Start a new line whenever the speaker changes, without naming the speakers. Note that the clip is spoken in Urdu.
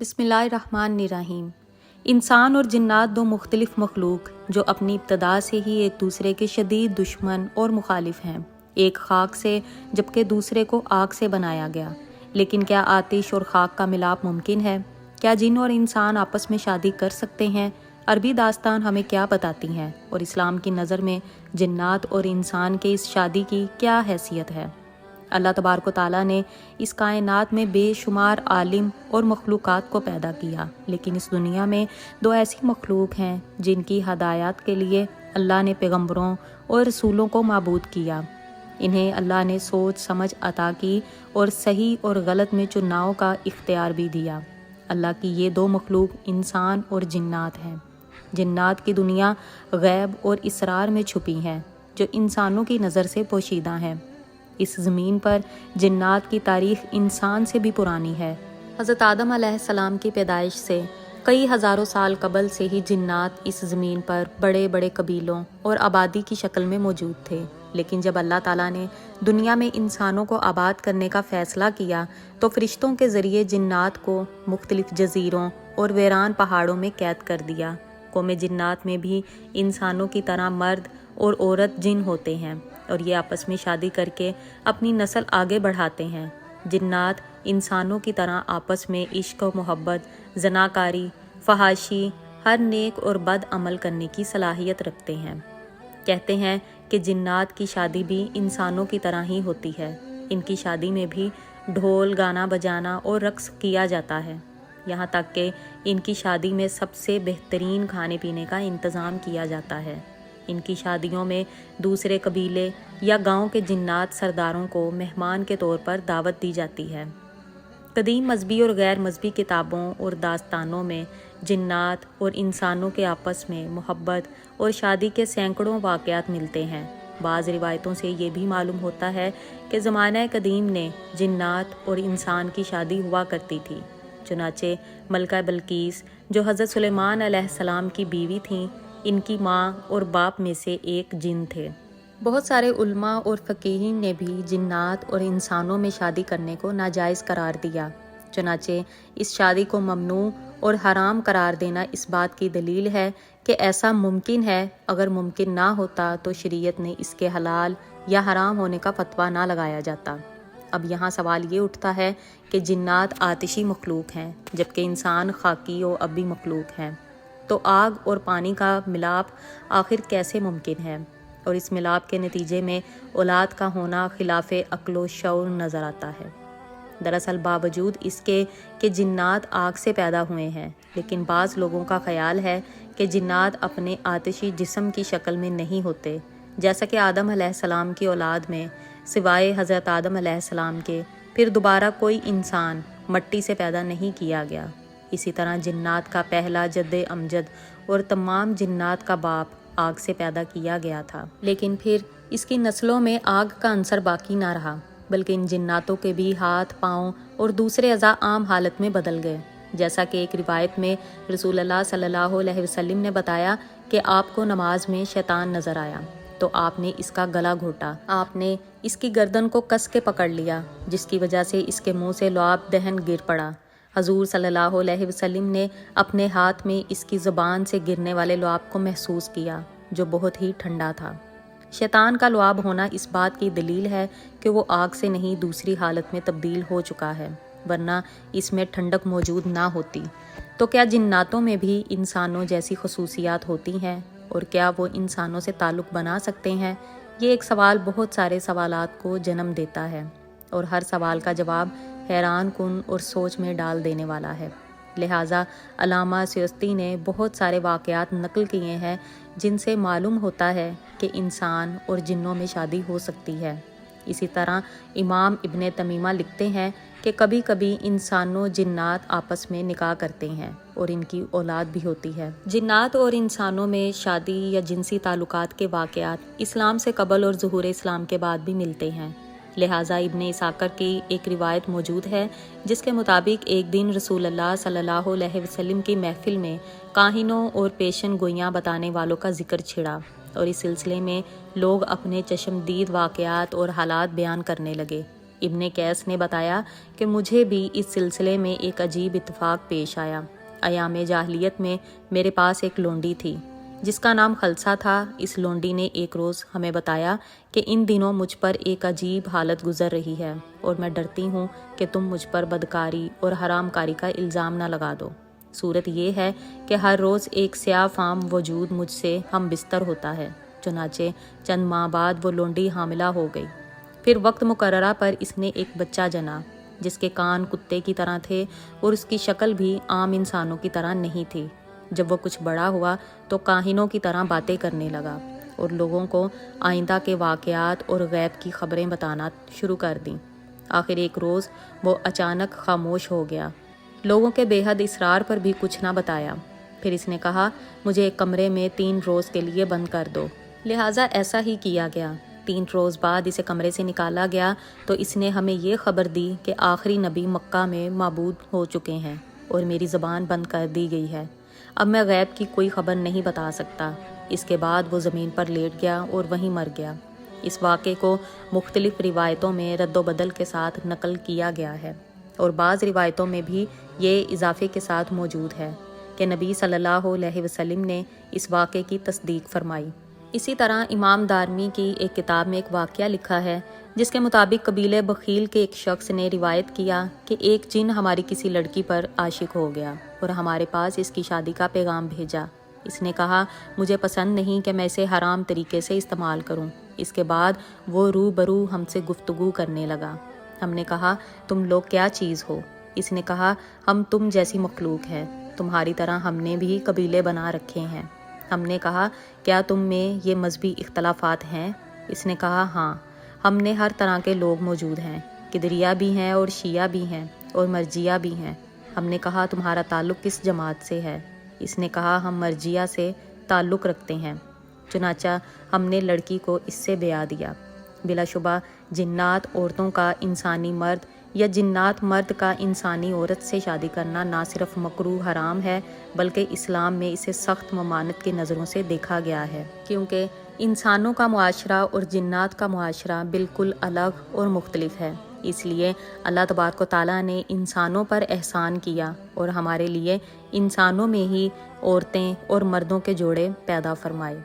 بسم اللہ الرحمن الرحیم۔ انسان اور جنات دو مختلف مخلوق جو اپنی ابتدا سے ہی ایک دوسرے کے شدید دشمن اور مخالف ہیں، ایک خاک سے جبکہ دوسرے کو آگ سے بنایا گیا۔ لیکن کیا آتش اور خاک کا ملاپ ممکن ہے؟ کیا جن اور انسان آپس میں شادی کر سکتے ہیں؟ عربی داستان ہمیں کیا بتاتی ہیں اور اسلام کی نظر میں جنات اور انسان کے اس شادی کی کیا حیثیت ہے؟ اللہ تبارک و تعالیٰ نے اس کائنات میں بے شمار عالم اور مخلوقات کو پیدا کیا، لیکن اس دنیا میں دو ایسی مخلوق ہیں جن کی ہدایات کے لیے اللہ نے پیغمبروں اور رسولوں کو معبود کیا۔ انہیں اللہ نے سوچ سمجھ عطا کی اور صحیح اور غلط میں چناؤ کا اختیار بھی دیا۔ اللہ کی یہ دو مخلوق انسان اور جنات ہیں۔ جنات کی دنیا غیب اور اسرار میں چھپی ہے جو انسانوں کی نظر سے پوشیدہ ہیں۔ اس زمین پر جنات کی تاریخ انسان سے بھی پرانی ہے۔ حضرت آدم علیہ السلام کی پیدائش سے کئی ہزاروں سال قبل سے ہی جنات اس زمین پر بڑے بڑے قبیلوں اور آبادی کی شکل میں موجود تھے، لیکن جب اللہ تعالیٰ نے دنیا میں انسانوں کو آباد کرنے کا فیصلہ کیا تو فرشتوں کے ذریعے جنات کو مختلف جزیروں اور ویران پہاڑوں میں قید کر دیا۔ قوم جنات میں بھی انسانوں کی طرح مرد اور عورت جن ہوتے ہیں اور یہ آپس میں شادی کر کے اپنی نسل آگے بڑھاتے ہیں۔ جنات انسانوں کی طرح آپس میں عشق و محبت، زناکاری، فحاشی، ہر نیک اور بد عمل کرنے کی صلاحیت رکھتے ہیں۔ کہتے ہیں کہ جنات کی شادی بھی انسانوں کی طرح ہی ہوتی ہے۔ ان کی شادی میں بھی ڈھول، گانا بجانا اور رقص کیا جاتا ہے، یہاں تک کہ ان کی شادی میں سب سے بہترین کھانے پینے کا انتظام کیا جاتا ہے۔ ان کی شادیوں میں دوسرے قبیلے یا گاؤں کے جنات سرداروں کو مہمان کے طور پر دعوت دی جاتی ہے۔ قدیم مذہبی اور غیر مذہبی کتابوں اور داستانوں میں جنات اور انسانوں کے آپس میں محبت اور شادی کے سینکڑوں واقعات ملتے ہیں۔ بعض روایتوں سے یہ بھی معلوم ہوتا ہے کہ زمانہ قدیم نے جنات اور انسان کی شادی ہوا کرتی تھی۔ چنانچہ ملکہ بلقیس جو حضرت سلیمان علیہ السلام کی بیوی تھیں، ان کی ماں اور باپ میں سے ایک جن تھے۔ بہت سارے علماء اور فقیہین نے بھی جنات اور انسانوں میں شادی کرنے کو ناجائز قرار دیا۔ چنانچہ اس شادی کو ممنوع اور حرام قرار دینا اس بات کی دلیل ہے کہ ایسا ممکن ہے، اگر ممکن نہ ہوتا تو شریعت نے اس کے حلال یا حرام ہونے کا فتویٰ نہ لگایا جاتا۔ اب یہاں سوال یہ اٹھتا ہے کہ جنات آتشی مخلوق ہیں جبکہ انسان خاکی و ابی مخلوق ہیں، تو آگ اور پانی کا ملاپ آخر کیسے ممکن ہے؟ اور اس ملاپ کے نتیجے میں اولاد کا ہونا خلاف عقل و شعور نظر آتا ہے۔ دراصل باوجود اس کے کہ جنات آگ سے پیدا ہوئے ہیں، لیکن بعض لوگوں کا خیال ہے کہ جنات اپنے آتشی جسم کی شکل میں نہیں ہوتے، جیسا کہ آدم علیہ السلام کی اولاد میں سوائے حضرت آدم علیہ السلام کے پھر دوبارہ کوئی انسان مٹی سے پیدا نہیں کیا گیا۔ اسی طرح جنات کا پہلا جد امجد اور تمام جنات کا باپ آگ سے پیدا کیا گیا تھا، لیکن پھر اس کی نسلوں میں آگ کا عنصر باقی نہ رہا، بلکہ ان جناتوں کے بھی ہاتھ، پاؤں اور دوسرے اعضاء عام حالت میں بدل گئے۔ جیسا کہ ایک روایت میں رسول اللہ صلی اللہ علیہ وسلم نے بتایا کہ آپ کو نماز میں شیطان نظر آیا تو آپ نے اس کا گلا گھونٹا، آپ نے اس کی گردن کو کس کے پکڑ لیا، جس کی وجہ سے اس کے منہ سے لعاب دہن گر پڑا۔ حضور صلی اللہ علیہ وسلم نے اپنے ہاتھ میں اس کی زبان سے گرنے والے لعاب کو محسوس کیا جو بہت ہی ٹھنڈا تھا۔ شیطان کا لعاب ہونا اس بات کی دلیل ہے کہ وہ آگ سے نہیں دوسری حالت میں تبدیل ہو چکا ہے، ورنہ اس میں ٹھنڈک موجود نہ ہوتی۔ تو کیا جناتوں میں بھی انسانوں جیسی خصوصیات ہوتی ہیں اور کیا وہ انسانوں سے تعلق بنا سکتے ہیں؟ یہ ایک سوال بہت سارے سوالات کو جنم دیتا ہے، اور ہر سوال کا جواب حیران کن اور سوچ میں ڈال دینے والا ہے۔ لہٰذا علامہ سیوطی نے بہت سارے واقعات نقل کیے ہیں جن سے معلوم ہوتا ہے کہ انسان اور جنوں میں شادی ہو سکتی ہے۔ اسی طرح امام ابن تمیمہ لکھتے ہیں کہ کبھی کبھی انسانوں جنات آپس میں نکاح کرتے ہیں اور ان کی اولاد بھی ہوتی ہے۔ جنات اور انسانوں میں شادی یا جنسی تعلقات کے واقعات اسلام سے قبل اور ظہور اسلام کے بعد بھی ملتے ہیں۔ لہٰذا ابن اساکر کی ایک روایت موجود ہے جس کے مطابق ایک دن رسول اللہ صلی اللہ علیہ وسلم کی محفل میں کاہنوں اور پیشن گوئیاں بتانے والوں کا ذکر چھڑا، اور اس سلسلے میں لوگ اپنے چشمدید واقعات اور حالات بیان کرنے لگے۔ ابن قیس نے بتایا کہ مجھے بھی اس سلسلے میں ایک عجیب اتفاق پیش آیا۔ ایام جاہلیت میں میرے پاس ایک لونڈی تھی جس کا نام خلصہ تھا۔ اس لونڈی نے ایک روز ہمیں بتایا کہ ان دنوں مجھ پر ایک عجیب حالت گزر رہی ہے اور میں ڈرتی ہوں کہ تم مجھ پر بدکاری اور حرام کاری کا الزام نہ لگا دو۔ صورت یہ ہے کہ ہر روز ایک سیاہ فام وجود مجھ سے ہم بستر ہوتا ہے۔ چنانچہ چند ماہ بعد وہ لونڈی حاملہ ہو گئی۔ پھر وقت مقررہ پر اس نے ایک بچہ جنا جس کے کان کتے کی طرح تھے اور اس کی شکل بھی عام انسانوں کی طرح نہیں تھی۔ جب وہ کچھ بڑا ہوا تو کاہنوں کی طرح باتیں کرنے لگا اور لوگوں کو آئندہ کے واقعات اور غیب کی خبریں بتانا شروع کر دیں۔ آخر ایک روز وہ اچانک خاموش ہو گیا۔ لوگوں کے بے حد اصرار پر بھی کچھ نہ بتایا۔ پھر اس نے کہا مجھے ایک کمرے میں 3 روز کے لیے بند کر دو۔ لہٰذا ایسا ہی کیا گیا۔ 3 روز بعد اسے کمرے سے نکالا گیا تو اس نے ہمیں یہ خبر دی کہ آخری نبی مکہ میں معبود ہو چکے ہیں اور میری زبان بند کر دی گئی ہے۔ اب میں غیب کی کوئی خبر نہیں بتا سکتا۔ اس کے بعد وہ زمین پر لیٹ گیا اور وہیں مر گیا۔ اس واقعے کو مختلف روایتوں میں رد و بدل کے ساتھ نقل کیا گیا ہے اور بعض روایتوں میں بھی یہ اضافے کے ساتھ موجود ہے کہ نبی صلی اللہ علیہ وسلم نے اس واقعے کی تصدیق فرمائی۔ اسی طرح امام دارمی کی ایک کتاب میں ایک واقعہ لکھا ہے جس کے مطابق قبیلے بخیل کے ایک شخص نے روایت کیا کہ ایک جن ہماری کسی لڑکی پر عاشق ہو گیا اور ہمارے پاس اس کی شادی کا پیغام بھیجا۔ اس نے کہا مجھے پسند نہیں کہ میں اسے حرام طریقے سے استعمال کروں۔ اس کے بعد وہ روبرو ہم سے گفتگو کرنے لگا۔ ہم نے کہا تم لوگ کیا چیز ہو؟ اس نے کہا ہم تم جیسی مخلوق ہیں، تمہاری طرح ہم نے بھی قبیلے بنا رکھے ہیں۔ ہم نے کہا کیا تم میں یہ مذہبی اختلافات ہیں؟ اس نے کہا ہاں، ہم نے ہر طرح کے لوگ موجود ہیں، قدریہ بھی ہیں اور شیعہ بھی ہیں اور مرجیہ بھی ہیں۔ ہم نے کہا تمہارا تعلق کس جماعت سے ہے؟ اس نے کہا ہم مرجیہ سے تعلق رکھتے ہیں۔ چنانچہ ہم نے لڑکی کو اس سے بیاہ دیا۔ بلا شبہ جنات عورتوں کا انسانی مرد یا جنات مرد کا انسانی عورت سے شادی کرنا نہ صرف مکروہ حرام ہے بلکہ اسلام میں اسے سخت ممانعت کی نظروں سے دیکھا گیا ہے، کیونکہ انسانوں کا معاشرہ اور جنات کا معاشرہ بالکل الگ اور مختلف ہے۔ اس لیے اللہ تبارک و تعالیٰ نے انسانوں پر احسان کیا اور ہمارے لیے انسانوں میں ہی عورتیں اور مردوں کے جوڑے پیدا فرمائے۔